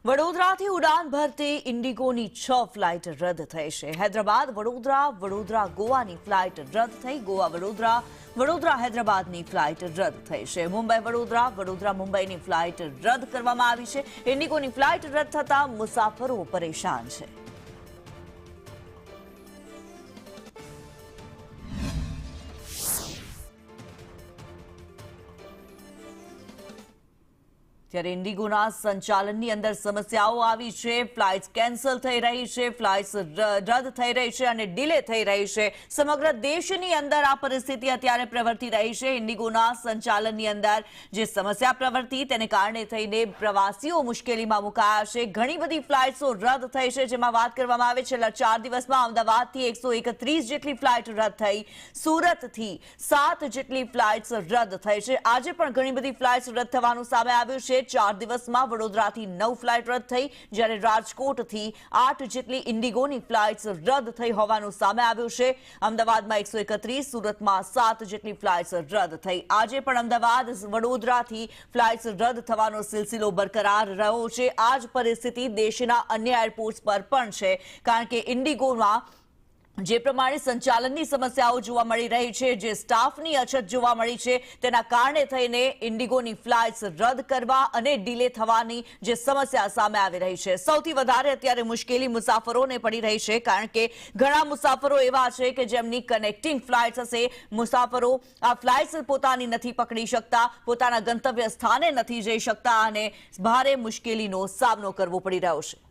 વડોદરાથી ઉડાન ભરતી ઇન્ડિગોની 6 ફ્લાઇટ રદ થઈ છે। હૈદરાબાદ વડોદરા, વડોદરા ગોવાની ફ્લાઇટ રદ થઈ। ગોવા વડોદરા, વડોદરા હૈદરાબાદની ફ્લાઇટ રદ થઈ છે। મુંબઈ વડોદરા, વડોદરા મુંબઈની ફ્લાઇટ રદ કરવામાં આવી છે। ઇન્ડિગોની ફ્લાઇટ રદ થતા મુસાફરો પરેશાન છે। ત્યારે ઇન્ડિગોના સંચાલનની અંદર સમસ્યાઓ આવી છે। ફ્લાઇટ્સ કેન્સલ થઈ રહી છે, ફ્લાઇટ્સ રદ થઈ રહી છે અને ડિલે થઈ રહી છે। સમગ્ર દેશની અંદર આ પરિસ્થિતિ અત્યારે પ્રવર્તી રહી છે। ઇન્ડિગોના સંચાલનની અંદર જે સમસ્યા પ્રવર્તી તેને કારણે થઈને પ્રવાસીઓ મુશ્કેલીમાં મુકાયા છે। ઘણી બધી ફ્લાઇટ્સો રદ થઈ છે, જેમાં વાત કરવામાં આવે છેલ્લા 4 દિવસમાં અમદાવાદથી 131 જેટલી ફ્લાઇટ રદ થઈ, સુરતથી 7 જેટલી ફ્લાઇટ્સ રદ થઈ છે। આજે પણ ઘણી બધી ફ્લાઇટ્સ રદ થવાનું સામે આવ્યું છે। 4 દિવસમાં વડોદરાથી 9 ફ્લાઇટ રદ થઈ, જ્યારે રાજકોટથી 8 જેટલી ઇન્ડિગોની ફ્લાઇટ્સ રદ થઈ હોવાનું સામે આવ્યું છે। અમદાવાદમાં 131, સુરતમાં 7 જેટલી ફ્લાઇટ્સ રદ થઈ। આજે પણ અમદાવાદ વડોદરાથી ફ્લાઇટ્સ રદ થવાનો સિલસિલો બરકરાર રહ્યો છે। આ જ પરિસ્થિતિ દેશના અન્ય એરપોર્ટ્સ પર પણ છે, કારણ કે ઇન્ડિગોમાં જે પ્રમાણે સંચાલનની સમસ્યાઓ જોવા મળી રહી છે, જે સ્ટાફની અછત જોવા મળી છે, તેના કારણે થઈને ઇન્ડિગોની ફ્લાઇટ્સ રદ કરવા અને ડિલે થવાની જે સમસ્યા સામે આવી રહી છે। સૌથી વધારે અત્યારે મુશ્કેલી મુસાફરોને પડી રહી છે, કારણ કે ઘણા મુસાફરો એવા છે કે જેમની કનેક્ટિંગ ફ્લાઇટ્સ હશે। મુસાફરો આ ફ્લાઇટ્સ પોતાની નથી પકડી શકતા, પોતાના ગંતવ્ય સ્થાને નથી જઈ શકતા અને ભારે મુશ્કેલીનો સામનો કરવો પડી રહ્યો છે।